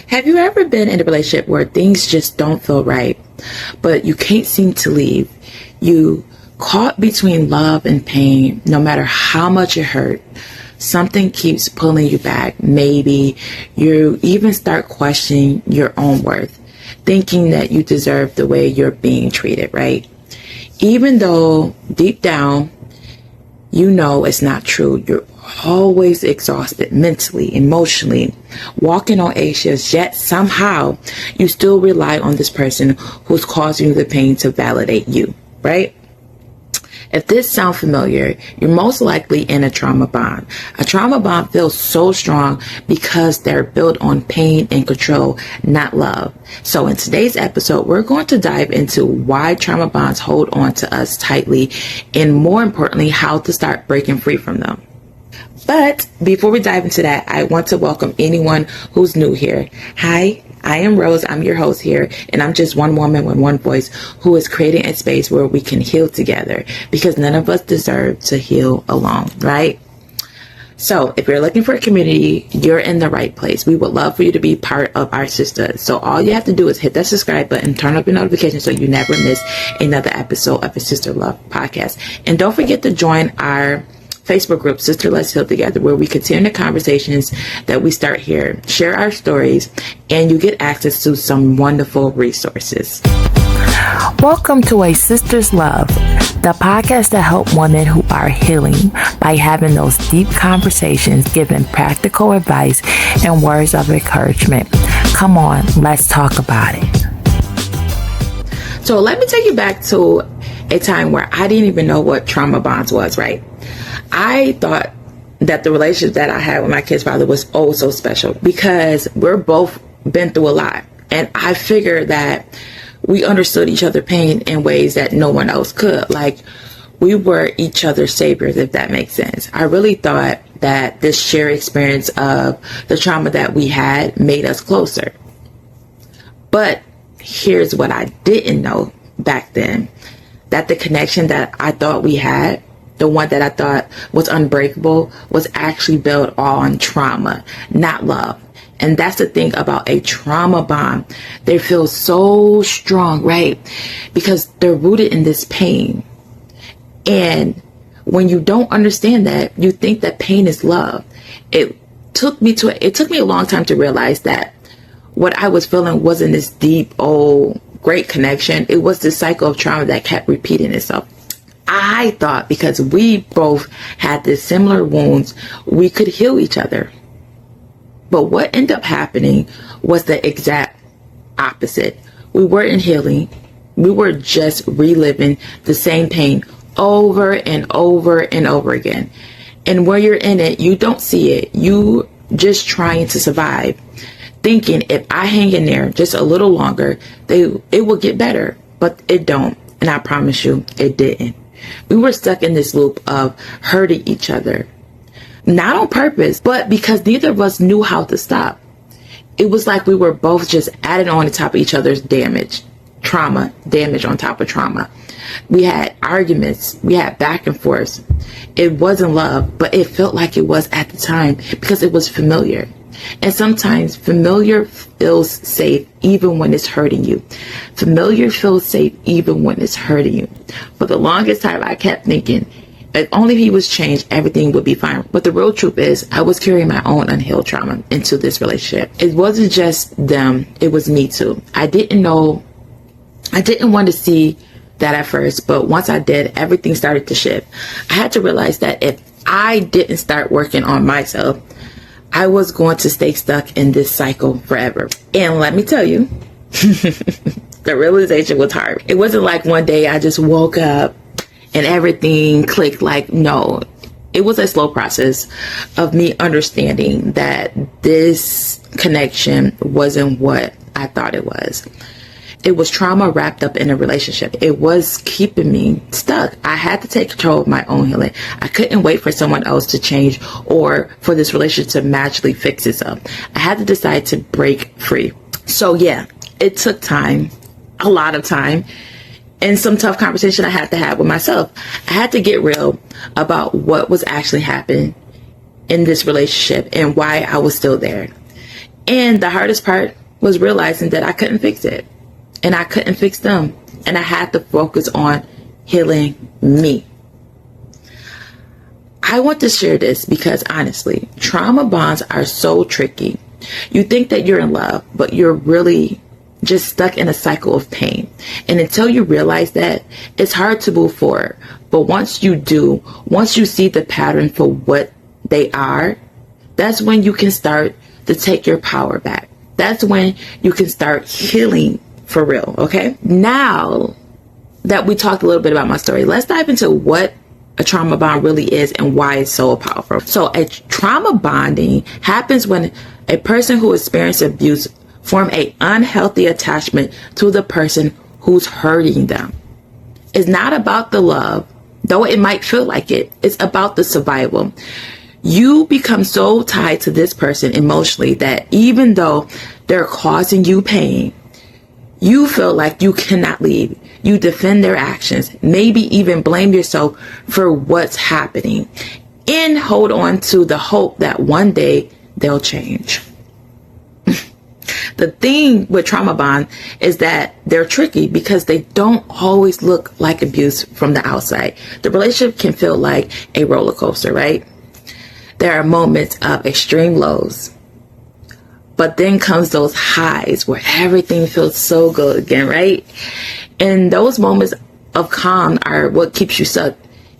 Have you ever been in a relationship where things just don't feel right, but you can't seem to leave? You caught between love and pain. No matter how much it hurt, something keeps pulling you back. Maybe you even start questioning your own worth, thinking that you deserve the way you're being treated, right? Even though deep down, you know it's not true. You're always exhausted mentally, emotionally, walking on eggshells, yet somehow you still rely on this person who's causing you the pain to validate you, right? If this sounds familiar, you're most likely in a trauma bond. A trauma bond feels so strong because they're built on pain and control, not love. So in today's episode, we're going to dive into why trauma bonds hold on to us tightly, and more importantly, how to start breaking free from them. But before we dive into that, I want to welcome anyone who's new here. Hi, I am Rose. I'm your host here, and I'm just one woman with one voice who is creating a space where we can heal together, because none of us deserve to heal alone, right? So if you're looking for a community, you're in the right place. We would love for you to be part of our SISTA. So all you have to do is hit that subscribe button, turn up your notifications so you never miss another episode of the Sister Love podcast. And don't forget to join our Facebook group, Sister Let's Heal Together, where we continue the conversations that we start here, share our stories, and you get access to some wonderful resources. Welcome to A Sister's Love, the podcast that helps women who are healing by having those deep conversations, giving practical advice and words of encouragement. Come on, let's talk about it. So let me take you back to a time where I didn't even know what trauma bonds was, right? I thought that the relationship that I had with my kid's father was oh so special because we're both been through a lot. And I figured that we understood each other's pain in ways that no one else could. Like, we were each other's saviors, if that makes sense. I really thought that this shared experience of the trauma that we had made us closer. But here's what I didn't know back then, that the connection that I thought we had, the one that I thought was unbreakable, was actually built on trauma, not love. And that's the thing about a trauma bond. They feel so strong, right? Because they're rooted in this pain. And when you don't understand that, you think that pain is love. It took me a long time to realize that what I was feeling wasn't this deep, great connection. It was this cycle of trauma that kept repeating itself. I thought because we both had this similar wounds, we could heal each other. But what ended up happening was the exact opposite. We weren't healing. We were just reliving the same pain over and over and over again. And when you're in it, you don't see it. You just trying to survive, thinking if I hang in there just a little longer, it will get better. But it don't. And I promise you, it didn't. We were stuck in this loop of hurting each other. Not on purpose, but because neither of us knew how to stop. It was like we were both just adding on top of each other's damage. Trauma, damage on top of trauma. We had arguments. We had back and forth. It wasn't love, but it felt like it was at the time because it was familiar. And sometimes familiar feels safe even when it's hurting you. Familiar feels safe even when it's hurting you. For the longest time, I kept thinking, if only he was changed, everything would be fine. But the real truth is, I was carrying my own unhealed trauma into this relationship. It wasn't just them, it was me too. I didn't want to see that at first, but once I did, everything started to shift. I had to realize that if I didn't start working on myself, I was going to stay stuck in this cycle forever. And let me tell you, the realization was hard. It wasn't like one day I just woke up and everything clicked. Like, no, it was a slow process of me understanding that this connection wasn't what I thought it was. It was trauma wrapped up in a relationship. It was keeping me stuck. I had to take control of my own healing. I couldn't wait for someone else to change or for this relationship to magically fix itself. I had to decide to break free. So yeah, it took time, a lot of time, and some tough conversation I had to have with myself. I had to get real about what was actually happening in this relationship and why I was still there. And the hardest part was realizing that I couldn't fix it. And I couldn't fix them. And I had to focus on healing me. I want to share this because honestly, trauma bonds are so tricky. You think that you're in love, but you're really just stuck in a cycle of pain. And until you realize that, it's hard to move forward. But once you do, once you see the pattern for what they are, that's when you can start to take your power back. That's when you can start healing for real, okay? Now that we talked a little bit about my story, let's dive into what a trauma bond really is and why it's so powerful. So a trauma bonding happens when a person who experienced abuse form an unhealthy attachment to the person who's hurting them. It's not about the love, though it might feel like it. It's about the survival. You become so tied to this person emotionally that even though they're causing you pain, you feel like you cannot leave. You defend their actions, maybe even blame yourself for what's happening, and hold on to the hope that one day they'll change. The thing with trauma bond is that they're tricky because they don't always look like abuse from the outside. The relationship can feel like a roller coaster, right? There are moments of extreme lows, but then comes those highs where everything feels so good again, right? And those moments of calm are what keeps you stuck.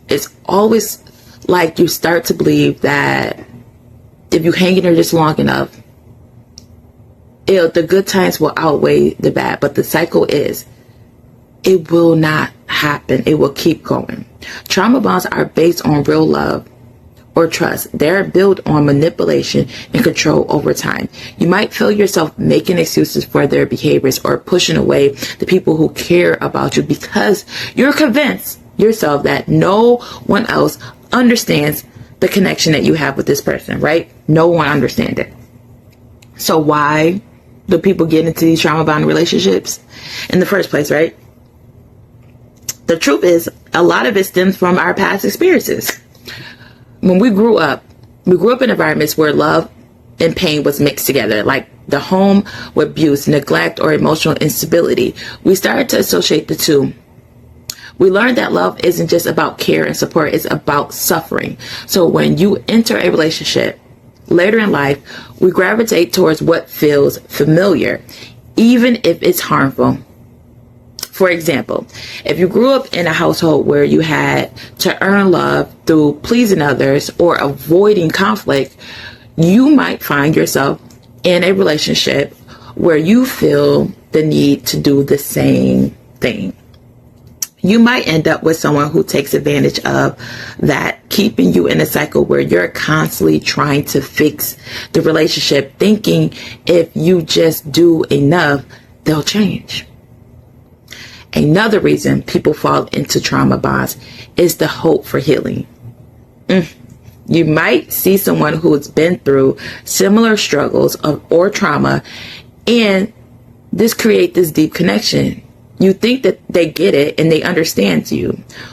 It's always like you start to believe that if you hang in there just long enough, the good times will outweigh the bad. But the cycle is, it will not happen. It will keep going. Trauma bonds are based on real love or trust. They're built on manipulation and control over time. You might feel yourself making excuses for their behaviors or pushing away the people who care about you because you're convinced yourself that no one else understands the connection that you have with this person, right? No one understands it. So why do people get into these trauma bond relationships in the first place, right? The truth is, a lot of it stems from our past experiences. When we grew up in environments where love and pain was mixed together, like the home with abuse, neglect, or emotional instability. We started to associate the two. We learned that love isn't just about care and support, it's about suffering. So when you enter a relationship later in life, we gravitate towards what feels familiar, even if it's harmful. For example, if you grew up in a household where you had to earn love through pleasing others or avoiding conflict, you might find yourself in a relationship where you feel the need to do the same thing. You might end up with someone who takes advantage of that, keeping you in a cycle where you're constantly trying to fix the relationship, thinking if you just do enough, they'll change. Another reason people fall into trauma bonds is the hope for healing. You might see someone who's been through similar struggles or trauma, and this creates this deep connection. You think that they get it and they understand you.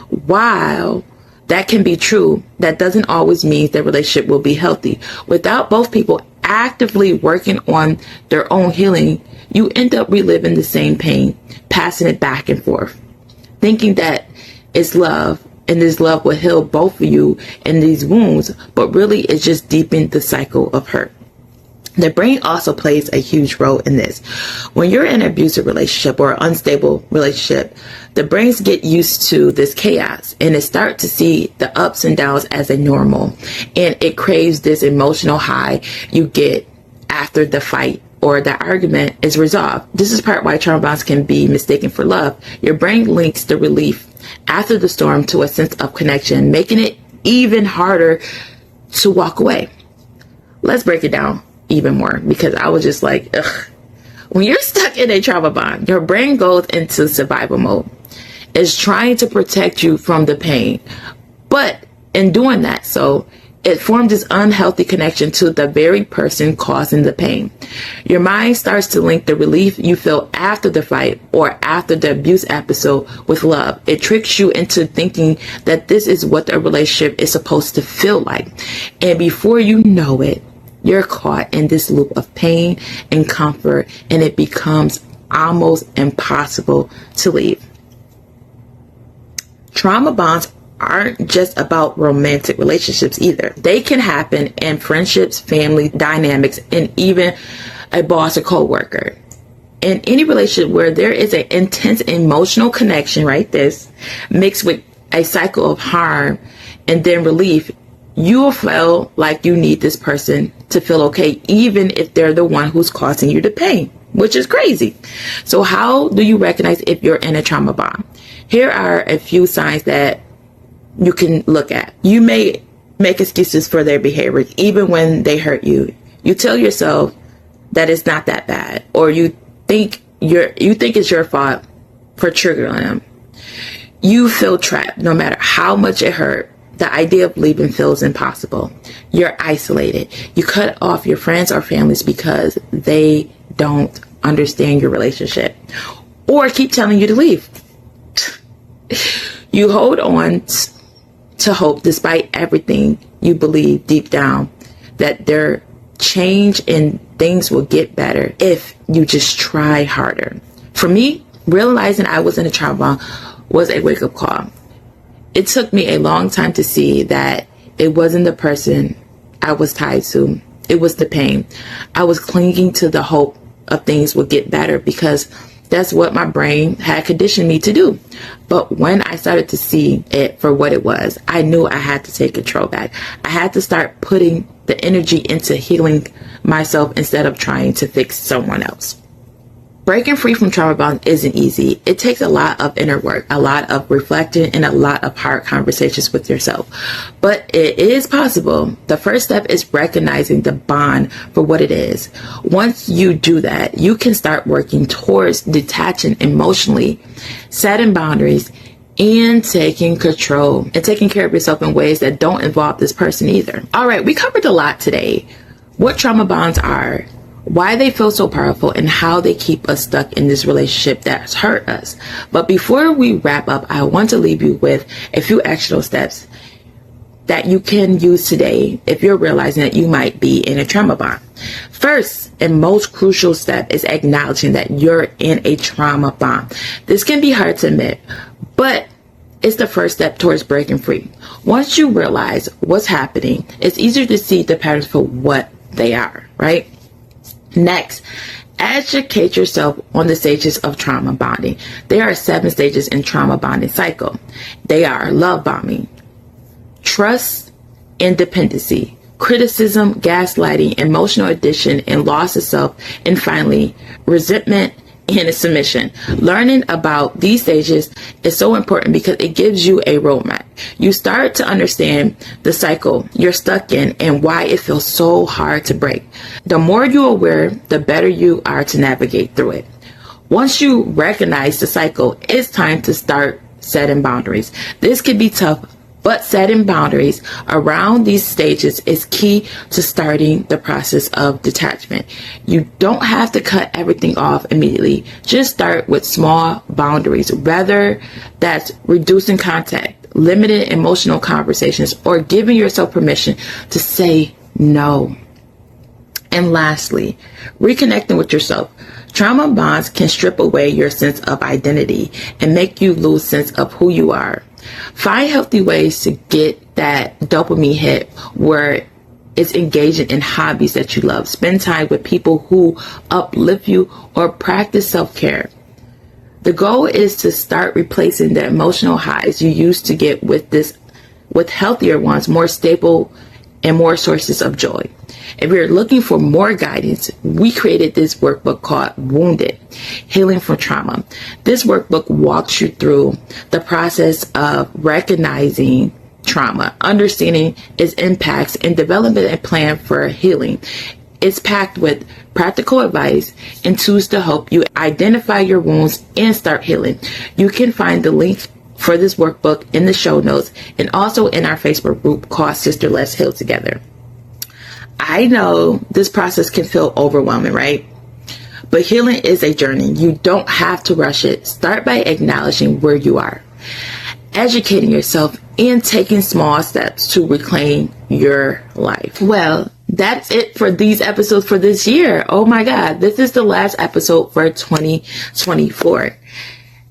While that can be true, that doesn't always mean the relationship will be healthy. Without both people actively working on their own healing, you end up reliving the same pain, passing it back and forth, thinking that it's love and this love will heal both of you and these wounds, but really it's just deepening the cycle of hurt. The brain also plays a huge role in this. When you're in an abusive relationship or unstable relationship, the brains get used to this chaos and it starts to see the ups and downs as a normal, and it craves this emotional high you get after the fight or the argument is resolved. This is part why trauma bonds can be mistaken for love. Your brain links the relief after the storm to a sense of connection, making it even harder to walk away. Let's break it down even more, because I was just like, ugh. When you're stuck in a trauma bond, your brain goes into survival mode. It's trying to protect you from the pain. But in doing that, so it forms this unhealthy connection to the very person causing the pain. Your mind starts to link the relief you feel after the fight or after the abuse episode with love. It tricks you into thinking that this is what a relationship is supposed to feel like. And before you know it, you're caught in this loop of pain and comfort, and it becomes almost impossible to leave. Trauma bonds aren't just about romantic relationships either. They can happen in friendships, family dynamics, and even a boss or co-worker. In any relationship where there is an intense emotional connection, right, this mixed with a cycle of harm and then relief, you will feel like you need this person to feel okay, even if they're the one who's causing you the pain, which is crazy. So how do you recognize if you're in a trauma bond? Here are a few signs that you can look at. You may make excuses for their behavior, even when they hurt you. You tell yourself that it's not that bad, or you think it's your fault for triggering them. You feel trapped no matter how much it hurt. The idea of leaving feels impossible. You're isolated. You cut off your friends or families because they don't understand your relationship or keep telling you to leave. You hold on to hope despite everything you believe deep down that their change and things will get better if you just try harder. For me, realizing I was in a trauma bond was a wake-up call. It took me a long time to see that it wasn't the person I was tied to. It was the pain. I was clinging to the hope of things would get better because that's what my brain had conditioned me to do. But when I started to see it for what it was, I knew I had to take control back. I had to start putting the energy into healing myself instead of trying to fix someone else. Breaking free from trauma bonds isn't easy. It takes a lot of inner work, a lot of reflecting, and a lot of hard conversations with yourself. But it is possible. The first step is recognizing the bond for what it is. Once you do that, you can start working towards detaching emotionally, setting boundaries, and taking control and taking care of yourself in ways that don't involve this person either. All right, we covered a lot today. What trauma bonds are, why they feel so powerful, and how they keep us stuck in this relationship that's hurt us. But before we wrap up, I want to leave you with a few actionable steps that you can use today if you're realizing that you might be in a trauma bond. First and most crucial step is acknowledging that you're in a trauma bond. This can be hard to admit, but it's the first step towards breaking free. Once you realize what's happening, it's easier to see the patterns for what they are, right? Next, educate yourself on the stages of trauma bonding. There are 7 stages in trauma bonding cycle. They are love bombing, trust and dependency, criticism, gaslighting, emotional addiction, and loss of self, and finally, resentment and submission. Learning about these stages is so important because it gives you a roadmap. You start to understand the cycle you're stuck in and why it feels so hard to break. The more you're aware, the better you are to navigate through it. Once you recognize the cycle, it's time to start setting boundaries. This can be tough, but setting boundaries around these stages is key to starting the process of detachment. You don't have to cut everything off immediately. Just start with small boundaries, whether that's reducing contact, limited emotional conversations, or giving yourself permission to say no. And lastly, reconnecting with yourself. Trauma bonds can strip away your sense of identity and make you lose sense of who you are. Find healthy ways to get that dopamine hit where it's engaging in hobbies that you love. Spend time with people who uplift you or practice self-care. The goal is to start replacing the emotional highs you used to get with healthier ones, more stable and more sources of joy. If you're looking for more guidance, we created this workbook called Wounded, Healing from Trauma. This workbook walks you through the process of recognizing trauma, understanding its impacts, and developing a plan for healing. It's packed with practical advice and tools to help you identify your wounds and start healing. You can find the link for this workbook in the show notes and also in our Facebook group called Sister Let's Heal Together. I know this process can feel overwhelming, right? But healing is a journey. You don't have to rush it. Start by acknowledging where you are, educating yourself, and taking small steps to reclaim your life. Well, that's it for these episodes for this year. Oh my God. This is the last episode for 2024.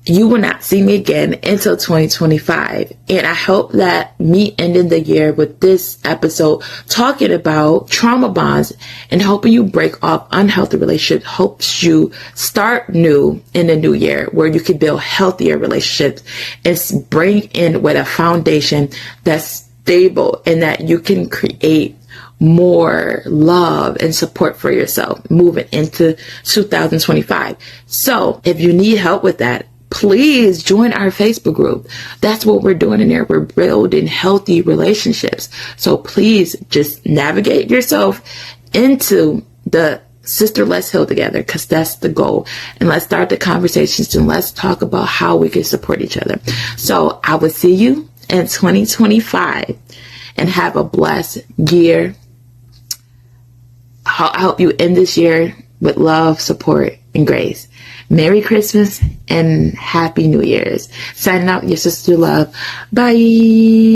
You will not see me again until 2025. And I hope that me ending the year with this episode talking about trauma bonds and helping you break off unhealthy relationships helps you start new in the new year, where you can build healthier relationships and bring in with a foundation that's stable and that you can create more love and support for yourself moving into 2025. So if you need help with that, please join our Facebook group. That's what we're doing in there. We're building healthy relationships. So please just navigate yourself into the Sister Let's Heal Together, because that's the goal. And let's start the conversations and let's talk about how we can support each other. So I will see you in 2025 and have a blessed year. I hope you end this year with love, support, and grace. Merry Christmas and Happy New Year's. Signing out, your sister love. Bye.